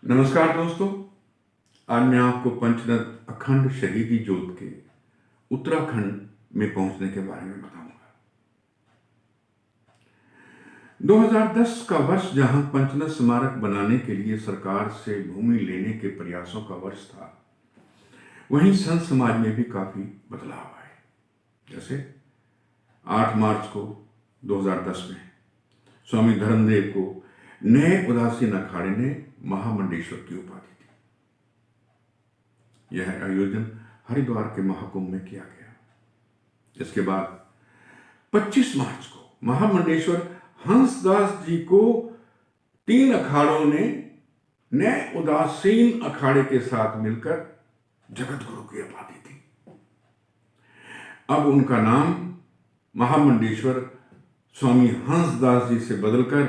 नमस्कार दोस्तों। आज मैं आपको पंचनद अखंड शहीदी जोत के उत्तराखंड में पहुंचने के बारे में बताऊंगा। 2010 का वर्ष जहां पंचनद स्मारक बनाने के लिए सरकार से भूमि लेने के प्रयासों का वर्ष था, वहीं संत समाज में भी काफी बदलाव आए। जैसे 8 मार्च को 2010 में स्वामी धर्मदेव को नए उदासीन अखाड़े ने महामंडेश्वर की उपाधि दी। यह आयोजन हरिद्वार के महाकुंभ में किया गया। इसके बाद 25 मार्च को महामंडेश्वर हंसदास जी को 3 अखाड़ों ने नए उदासीन अखाड़े के साथ मिलकर जगत गुरु की उपाधि दी। अब उनका नाम महामंडेश्वर स्वामी हंसदास जी से बदलकर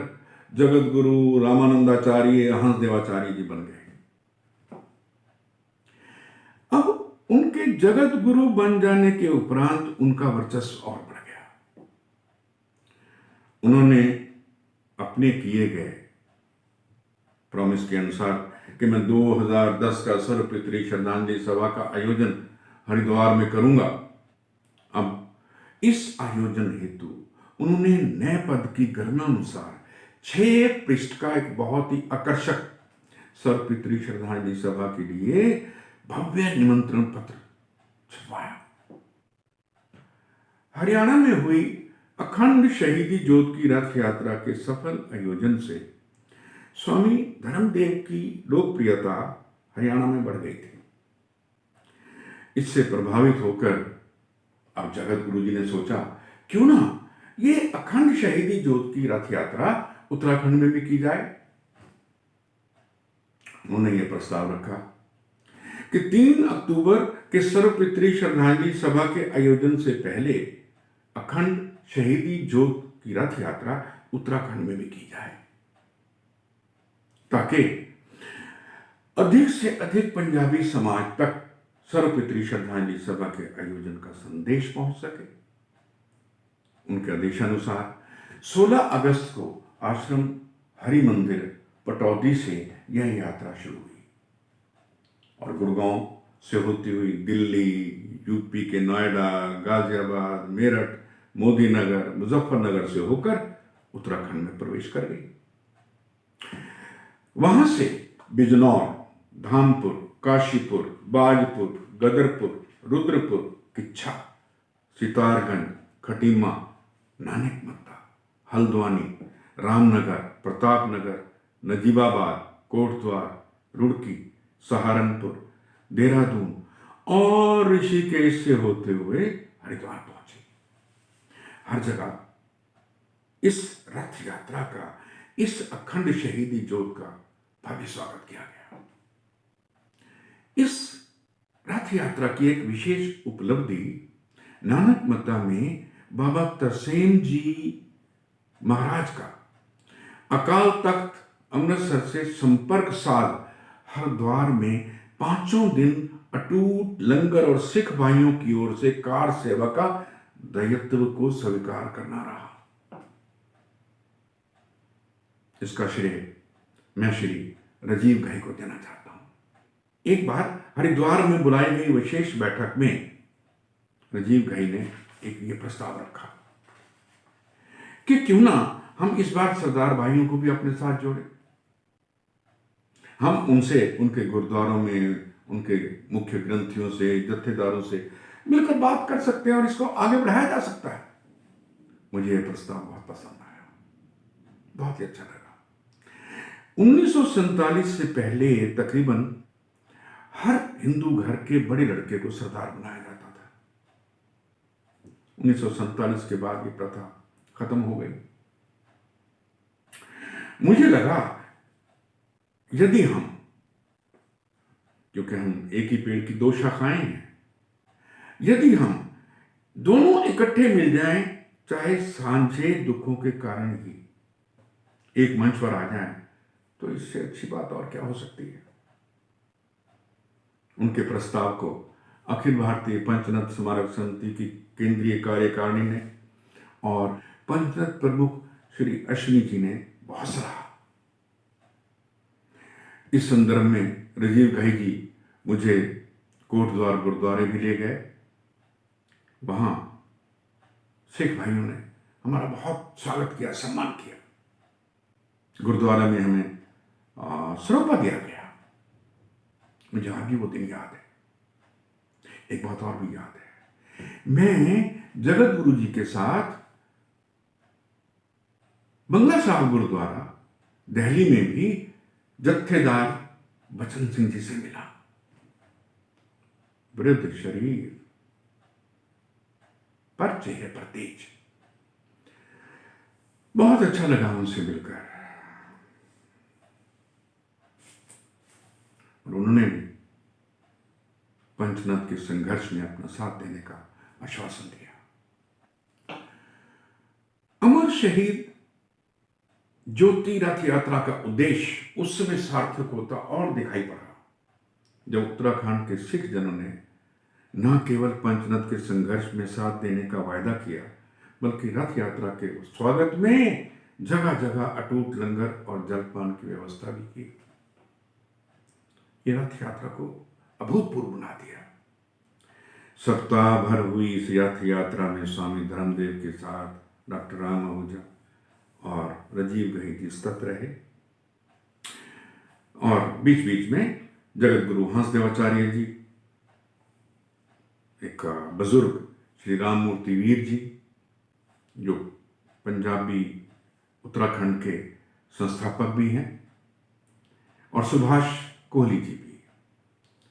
जगत गुरु रामानंदाचार्य हंसदेवाचार्य जी बन गए। अब उनके जगत गुरु बन जाने के उपरांत उनका वर्चस्व और बढ़ गया। उन्होंने अपने किए गए प्रॉमिस के अनुसार कि मैं 2010 का सर्वपितृ श्रद्धांजलि सभा का आयोजन हरिद्वार में करूंगा। अब इस आयोजन हेतु उन्होंने नए पद की गणना अनुसार 6 पृष्ठ का एक बहुत ही आकर्षक सर्वपितृ श्रद्धांजलि सभा के लिए भव्य निमंत्रण पत्र छपवाया। हरियाणा में हुई अखंड शहीदी जोत की रथ यात्रा के सफल आयोजन से स्वामी धर्मदेव की लोकप्रियता हरियाणा में बढ़ गई थी। इससे प्रभावित होकर अब जगत गुरु जी ने सोचा, क्यों ना ये अखंड शहीदी जोत की रथ यात्रा उत्तराखंड में भी की जाए। उन्होंने यह प्रस्ताव रखा कि 3 अक्टूबर के सर्वपितृ श्रद्धांजलि सभा के आयोजन से पहले अखंड शहीदी जोत की रथ यात्रा उत्तराखंड में भी की जाए, ताकि अधिक से अधिक पंजाबी समाज तक सर्वपितृ श्रद्धांजलि सभा के आयोजन का संदेश पहुंच सके। उनके आदेशानुसार 16 अगस्त को आश्रम हरि मंदिर पटौदी से यह यात्रा शुरू हुई और गुड़गांव से होती हुई दिल्ली, यूपी के नोएडा, गाजियाबाद, मेरठ, मोदी नगर, मुजफ्फरनगर से होकर उत्तराखंड में प्रवेश कर गई। वहां से बिजनौर, धामपुर, काशीपुर, बाजपुर, गदरपुर, रुद्रपुर, किच्छा, सितारगंज, खटीमा, नानकमत्ता, हल्द्वानी, रामनगर, प्रतापनगर, नजीबाबाद, कोटद्वार, रुड़की, सहारनपुर, देहरादून और ऋषिकेश से होते हुए हरिद्वार पहुंचे। हर जगह इस रथ यात्रा का, इस अखंड शहीदी जोत का भव्य स्वागत किया गया। इस रथ यात्रा की एक विशेष उपलब्धि नानकमत्ता में बाबा तरसेम जी महाराज का अकाल तख्त अमृतसर से संपर्क साध हरिद्वार में 5 दिन अटूट लंगर और सिख भाइयों की ओर से कार सेवा का दायित्व को स्वीकार करना रहा। इसका श्रेय मैं श्री राजीव घई को देना चाहता हूं। एक बार हरिद्वार में बुलाई गई विशेष बैठक में राजीव घई ने एक ये प्रस्ताव रखा कि क्यों ना हम इस बार सरदार भाइयों को भी अपने साथ जोड़ें। हम उनसे, उनके गुरुद्वारों में, उनके मुख्य ग्रंथियों से, जत्थेदारों से मिलकर बात कर सकते हैं और इसको आगे बढ़ाया जा सकता है। मुझे यह प्रस्ताव बहुत पसंद आया, बहुत ही अच्छा लगा। 1947 से पहले तकरीबन हर हिंदू घर के बड़े लड़के को सरदार बनाया जाता था। 1947 के बाद ये प्रथा खत्म हो गई। मुझे लगा यदि हम, क्योंकि हम एक ही पेड़ की 2 शाखाएं हैं, यदि हम दोनों इकट्ठे मिल जाएं, चाहे सांझे दुखों के कारण ही एक मंच पर आ जाएं, तो इससे अच्छी बात और क्या हो सकती है। उनके प्रस्ताव को अखिल भारतीय पंचनद स्मारक समिति की केंद्रीय कार्यकारिणी ने और पंचनद प्रमुख श्री अश्विनी जी ने बहुत सराहा। इस संदर्भ में राजीव घई जी मुझे कोटद्वार गुरुद्वारे भी ले गए। वहां सिख भाइयों ने हमारा बहुत स्वागत किया, सम्मान किया। गुरुद्वारा में हमें सरोपा दिया गया। मुझे आज भी वो दिन याद है। एक बात और भी याद है, मैं जगत गुरु जी के साथ बंगला साहब गुरुद्वारा दिल्ली में भी जत्थेदार बचन सिंह जी से मिला। वृद्ध शरीर पर चेहरे पर तेज। बहुत अच्छा लगा उनसे मिलकर। और उन्होंने भी पंचनद के संघर्ष में अपना साथ देने का आश्वासन दिया। अमर शहीद ज्योति रथ यात्रा का उद्देश्य उस समय सार्थक होता और दिखाई पड़ा जब उत्तराखंड के सिख जनों ने न केवल पंचनद के संघर्ष में साथ देने का वायदा किया, बल्कि रथ यात्रा के स्वागत में जगह जगह अटूट लंगर और जलपान की व्यवस्था भी की। यह रथ यात्रा को अभूतपूर्व बना दिया। सप्ताह भर हुई इस रथ यात्रा में स्वामी धर्मदेव के साथ डॉक्टर राम आहूजा और राजीव घई जी सतत रहे और बीच बीच में जगत गुरु हंसदेवाचार्य जी, एक बुजुर्ग श्री राममूर्ति वीर जी जो पंजाबी उत्तराखंड के संस्थापक भी हैं, और सुभाष कोहली जी भी,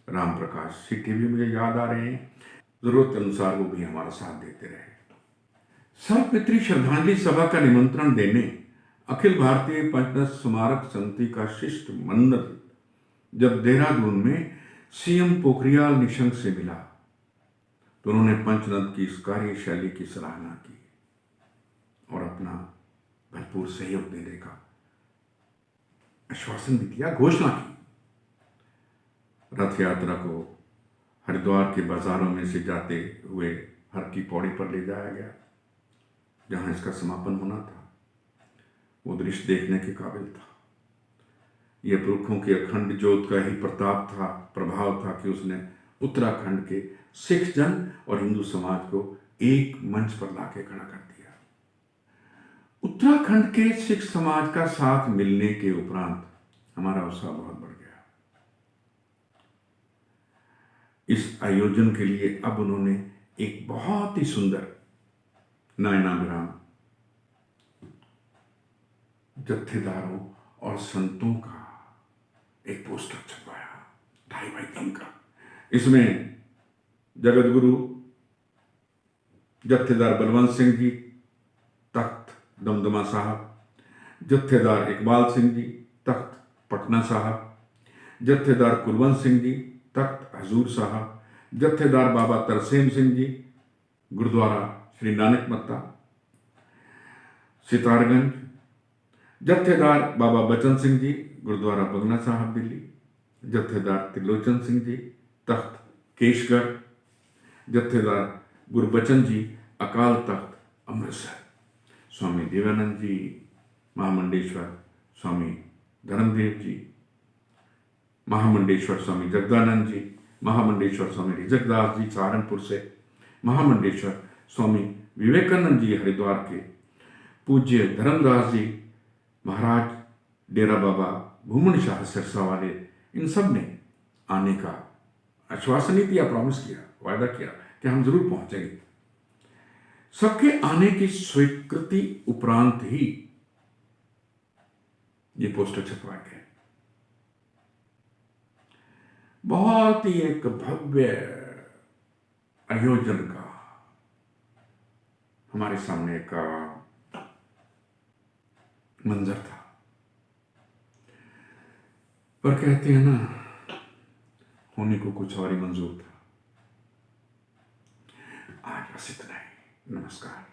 राम प्रकाश सिट्टी भी मुझे याद आ रहे हैं। जरूरत अनुसार वो भी हमारा साथ देते रहे। सर्वपितृ श्रद्धांजलि सभा का निमंत्रण देने अखिल भारतीय पंचनद स्मारक समिति का शिष्टमंडल जब देहरादून में सीएम पोखरियाल निशंक से मिला तो उन्होंने पंचनद की इस कार्यशैली की सराहना की और अपना भरपूर सहयोग देने का आश्वासन भी दिया, घोषणा की। रथ यात्रा को हरिद्वार के बाजारों में से जाते हुए हर की पौड़ी पर ले जाया गया जहां इसका समापन होना था। वो दृश्य देखने के काबिल था। यह पुरखों की अखंड ज्योत का ही प्रताप था, प्रभाव था कि उसने उत्तराखंड के सिख जन और हिंदू समाज को एक मंच पर लाके खड़ा कर दिया। उत्तराखंड के सिख समाज का साथ मिलने के उपरांत हमारा उत्साह बहुत बढ़ गया। इस आयोजन के लिए अब उन्होंने एक बहुत ही सुंदर नयनाभिराम जत्थेदारों और संतों का एक पोस्टर छपवाया 2.5 बाई 3 का। इसमें जगत गुरु जत्थेदार बलवंत सिंह जी तख्त दमदमा साहब, जत्थेदार इकबाल सिंह जी तख्त पटना साहब, जत्थेदार कुलवंत सिंह जी तख्त हजूर साहब, जत्थेदार बाबा तरसेम सिंह जी गुरुद्वारा श्री नानक मत्ता सितारगंज, जत्थेदार बाबा बचन सिंह जी गुरुद्वारा बगना साहब दिल्ली, जत्थेदार त्रिलोचन सिंह जी तख्त केशगढ़, जत्थेदार गुरबचन जी अकाल तख्त अमृतसर, स्वामी देवानंद जी महामंडेश्वर, स्वामी धर्मदेव जी महामंडेश्वर, स्वामी जगदानंद जी महामंडेश्वर, स्वामी रिजकदास जी सहारनपुर से, महामंडेश्वर स्वामी विवेकानंद जी हरिद्वार के, पूज्य धर्मदास जी महाराज डेरा बाबा भूमन शाह सिरसा वाले, इन सब ने आने का आश्वासन नहीं दिया, प्रॉमिस किया, वायदा किया कि हम जरूर पहुंचेंगे। सबके आने की स्वीकृति उपरांत ही ये पोस्टर छपवाए गए। बहुत ही एक भव्य आयोजन का हमारे सामने का मंजर था। पर कहते हैं ना, होने को कुछ और ही मंजूर था। आज बस इतना ही। नमस्कार।